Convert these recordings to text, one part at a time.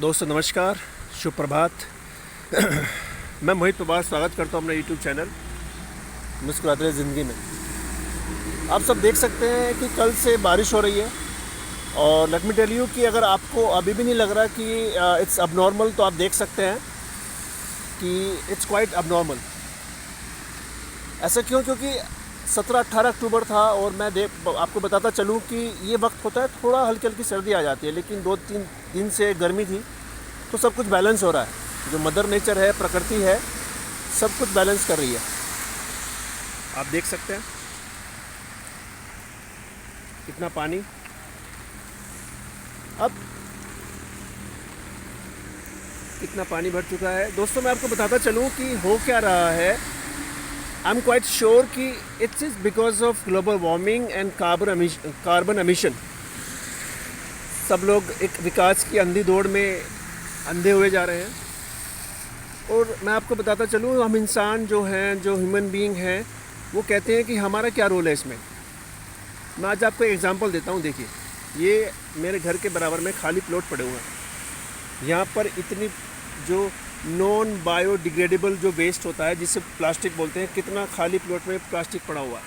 दोस्तों नमस्कार, शुभ प्रभात। मैं मोहित प्रभात स्वागत करता हूँ अपने यूट्यूब चैनल मुस्कुराते रहे ज़िंदगी में। आप सब देख सकते हैं कि कल से बारिश हो रही है और लेट मी टेल यू कि अगर आपको अभी भी नहीं लग रहा कि इट्स अबनॉर्मल, तो आप देख सकते हैं कि इट्स क्वाइट अबनॉर्मल। ऐसा क्यों? क्योंकि 17-18 अक्टूबर था और मैं आपको बताता चलूँ कि ये वक्त होता है थोड़ा हल्की हल्की सर्दी आ जाती है, लेकिन 2-3 दिन से गर्मी थी, तो सब कुछ बैलेंस हो रहा है। जो मदर नेचर है, प्रकृति है, सब कुछ बैलेंस कर रही है। आप देख सकते हैं कितना पानी। अब कितना पानी भर चुका है। दोस्तों मैं आपको बताता चलूँ कि हो क्या रहा है। आई एम क्वाइट श्योर कि it's is because of global warming and carbon emission. सब लोग एक विकास की अंधी दौड़ में अंधे हुए जा रहे हैं। और मैं आपको बताता चलूँ, हम इंसान जो हैं, जो ह्यूमन बीइंग हैं, वो कहते हैं कि हमारा क्या रोल है इसमें। मैं आज आपको एक एग्जांपल देता हूँ। देखिए, ये मेरे घर के बराबर में खाली प्लॉट पड़े हुए हैं। यहाँ पर इतनी जो नॉन बायोडिग्रेडेबल जो वेस्ट होता है, जिसे प्लास्टिक बोलते हैं, कितना खाली प्लॉट में प्लास्टिक पड़ा हुआ है।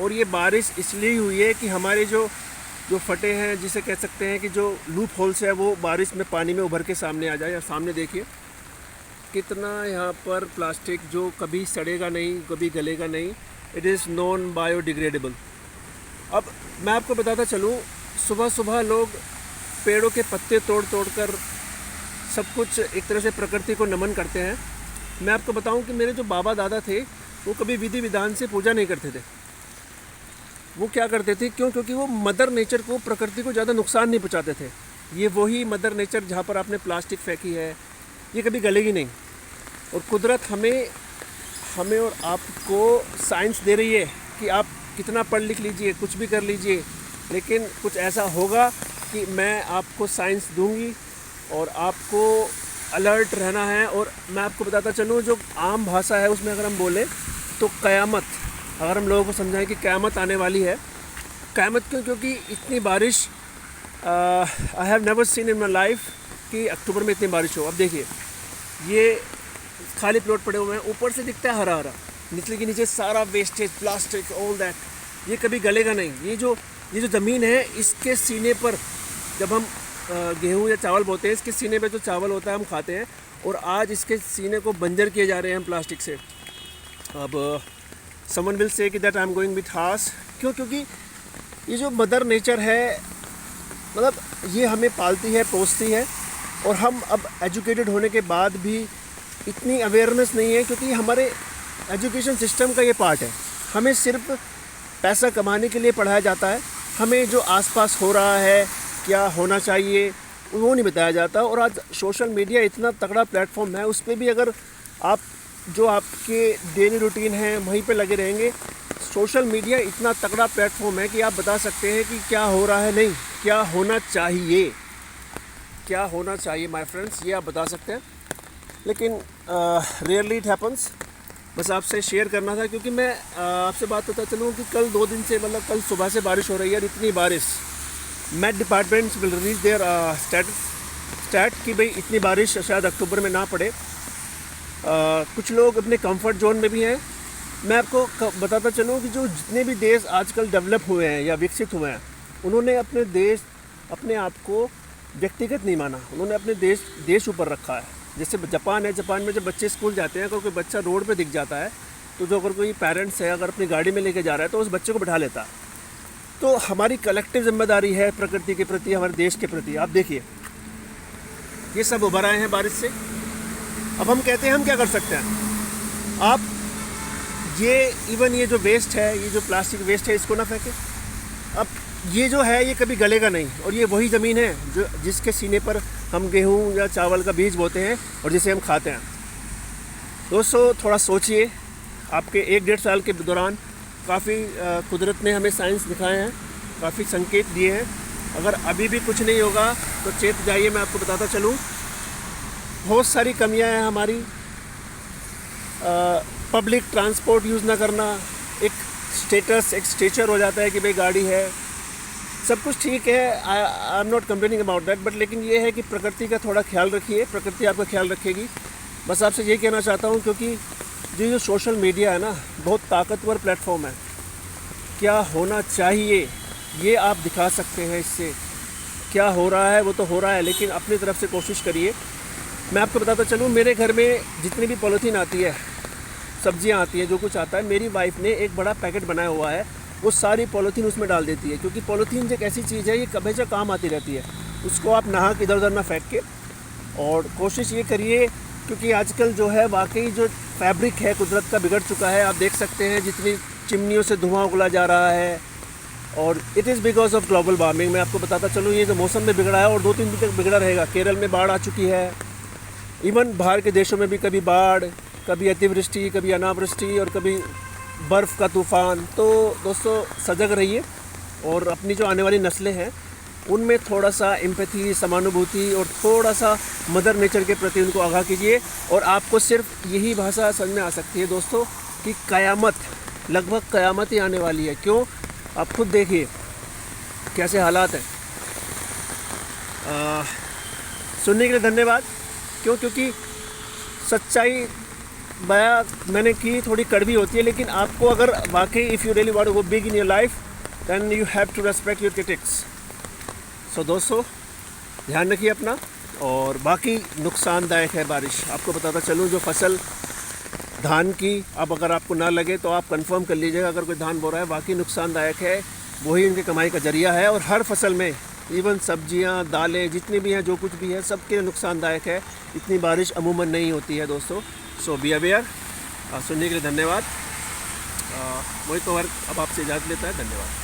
और ये बारिश इसलिए हुई है कि हमारे जो फटे हैं, जिसे कह सकते हैं कि जो लूप होल्स है, वो बारिश में पानी में उभर के सामने आ जाए। और सामने देखिए कितना यहाँ पर प्लास्टिक जो कभी सड़ेगा नहीं, कभी गलेगा नहीं। It is non biodegradable. अब मैं आपको बताता चलूँ, सुबह सुबह लोग पेड़ों के पत्ते तोड़ कर सब कुछ एक तरह से प्रकृति को नमन करते हैं। मैं आपको बताऊं कि मेरे जो बाबा दादा थे, वो कभी विधि विधान से पूजा नहीं करते थे। वो क्या करते थे? क्योंकि वो मदर नेचर को, प्रकृति को ज़्यादा नुकसान नहीं पहुंचाते थे। ये वही मदर नेचर जहाँ पर आपने प्लास्टिक फेंकी है, ये कभी गलेगी नहीं। और कुदरत हमें और आपको साइंस दे रही है कि आप कितना पढ़ लिख लीजिए, कुछ भी कर लीजिए, लेकिन कुछ ऐसा होगा कि मैं आपको साइंस दूंगी और आपको अलर्ट रहना है। और मैं आपको बताता चलूँ, जो आम भाषा है उसमें अगर हम बोलें तो क़यामत, अगर हम लोगों को समझाएं कि क़यामत आने वाली है। क़यामत क्यों? क्योंकि इतनी बारिश I have never seen in my life कि अक्टूबर में इतनी बारिश हो। अब देखिए, ये खाली प्लॉट पड़े हुए हैं, ऊपर से दिखता है हरा हरा, निचले के नीचे सारा वेस्टेज, प्लास्टिक, ऑल दैट। ये कभी गलेगा नहीं। ये जो ज़मीन है, इसके सीने पर जब हम गेहूँ या चावल बोते हैं, इसके सीने पे जो चावल होता है हम खाते हैं, और आज इसके सीने को बंजर किए जा रहे हैं हम प्लास्टिक से। अब समवन विल से कि that I am going with horse. क्यों? क्योंकि ये जो मदर नेचर है, मतलब ये हमें पालती है, पोसती है, और हम अब एजुकेटेड होने के बाद भी इतनी अवेयरनेस नहीं है, क्योंकि हमारे एजुकेशन सिस्टम का ये पार्ट है। हमें सिर्फ पैसा कमाने के लिए पढ़ाया जाता है। हमें जो आसपास हो रहा है, क्या होना चाहिए, वो नहीं बताया जाता। और आज सोशल मीडिया इतना तगड़ा प्लेटफॉर्म है, उस पर भी अगर आप जो आपके डेली रूटीन है वहीं पे लगे रहेंगे। सोशल मीडिया इतना तगड़ा प्लेटफॉर्म है कि आप बता सकते हैं कि क्या हो रहा है, नहीं क्या होना चाहिए, क्या होना चाहिए माय फ्रेंड्स, ये आप बता सकते हैं। लेकिन रेयरली इट हैपन्स। बस आपसे शेयर करना था, क्योंकि मैं आपसे बात पता चलूँ कि कल 2 दिन से, मतलब कल सुबह से बारिश हो रही है। और इतनी बारिश, met departments will release their stat कि भाई इतनी बारिश शायद अक्टूबर में ना पड़े। कुछ लोग अपने कंफर्ट जोन में भी हैं। मैं आपको बताता चलूँ कि जो जितने भी देश आजकल डेवलप हुए हैं या विकसित हुए हैं, उन्होंने अपने आप को व्यक्तिगत नहीं माना, उन्होंने अपने देश ऊपर रखा है। जैसे जापान है, जापान में जब बच्चे स्कूल जाते हैं, अगर कोई बच्चा रोड पे दिख जाता है, तो जो अगर कोई पेरेंट्स है, अगर अपनी गाड़ी में लेके जा रहा है, तो उस बच्चे को बिठा लेता है। तो हमारी कलेक्टिव जिम्मेदारी है प्रकृति के प्रति, हमारे देश के प्रति। आप देखिए, ये सब उभर आए हैं बारिश से। अब हम कहते हैं हम क्या कर सकते हैं। आप ये जो वेस्ट है, ये जो प्लास्टिक वेस्ट है, इसको ना फेंकें। अब ये जो है, ये कभी गलेगा नहीं। और ये वही ज़मीन है जिसके सीने पर हम गेहूँ या चावल का बीज बोते हैं और जिसे हम खाते हैं। दोस्तों थोड़ा सोचिए, आपके 1-1.5 साल के दौरान काफ़ी कुदरत ने हमें साइंस दिखाए हैं, काफ़ी संकेत दिए हैं। अगर अभी भी कुछ नहीं होगा तो चेत जाइए। मैं आपको बताता चलूँ, बहुत सारी कमियां हैं हमारी। पब्लिक ट्रांसपोर्ट यूज़ ना करना एक स्टेचर हो जाता है कि भाई गाड़ी है। सब कुछ ठीक है, I am not complaining about that, but लेकिन ये है कि प्रकृति का थोड़ा ख्याल रखिए, प्रकृति आपका ख्याल रखेगी। बस आपसे ये कहना चाहता हूँ, क्योंकि जो सोशल मीडिया है ना, बहुत ताकतवर प्लेटफॉर्म है। क्या होना चाहिए ये आप दिखा सकते हैं, इससे क्या हो रहा है वो तो हो रहा है, लेकिन अपनी तरफ से कोशिश करिए। मैं आपको बताता चलूँ, मेरे घर में जितनी भी पॉलीथीन आती है, सब्जियां आती हैं, जो कुछ आता है, मेरी वाइफ ने एक बड़ा पैकेट बनाया हुआ है, वो सारी पॉलीथीन उसमें डाल देती है। क्योंकि पॉलीथीन एक ऐसी चीज़ है, ये हमेशा काम आती रहती है। उसको आप नहा के इधर उधर ना फेंक के, और कोशिश ये करिए, क्योंकि आजकल जो है वाकई जो फैब्रिक है कुदरत का बिगड़ चुका है। आप देख सकते हैं जितनी चिमनियों से धुआं उगला जा रहा है, और it is because of global warming. मैं आपको बताता चलूँ, ये जो मौसम में बिगड़ा है और 2-3 दिन तक बिगड़ा रहेगा। केरल में बाढ़ आ चुकी है, इवन बाहर के देशों में भी कभी बाढ़, कभी अतिवृष्टि, कभी अनावृष्टि, और कभी बर्फ़ का तूफ़ान। तो दोस्तों सजग रहिए, और अपनी जो आने वाली नस्लें हैं उनमें थोड़ा सा एम्पैथी, समानुभूति और थोड़ा सा मदर नेचर के प्रति उनको आगाह कीजिए। और आपको सिर्फ यही भाषा समझ में आ सकती है दोस्तों कि क़यामत, लगभग क़यामत ही आने वाली है। क्यों? आप खुद देखिए कैसे हालात हैं। सुनने के लिए धन्यवाद। क्यों? क्योंकि सच्चाई बया मैंने की थोड़ी कड़वी होती है, लेकिन आपको अगर वाकई if you really want to go big in your life, then you have to respect your critics. So दोस्तों ध्यान रखिए अपना। और बाकी नुकसानदायक है बारिश। आपको बताता चलूँ, जो फसल धान की, अब अगर आपको ना लगे तो आप कंफर्म कर लीजिएगा, अगर कोई धान बो रहा है, वाकई नुकसानदायक है। वही इनकी कमाई का जरिया है, और हर फसल में, इवन सब्जियां, दालें, जितनी भी हैं, जो कुछ भी है, सबके लिए नुकसानदायक है। इतनी बारिश अमूमन नहीं होती है दोस्तों। सो बी अवेयर। सुनने के लिए धन्यवाद। मोहित पवार अब आपसे इजाज़त लेता है। धन्यवाद।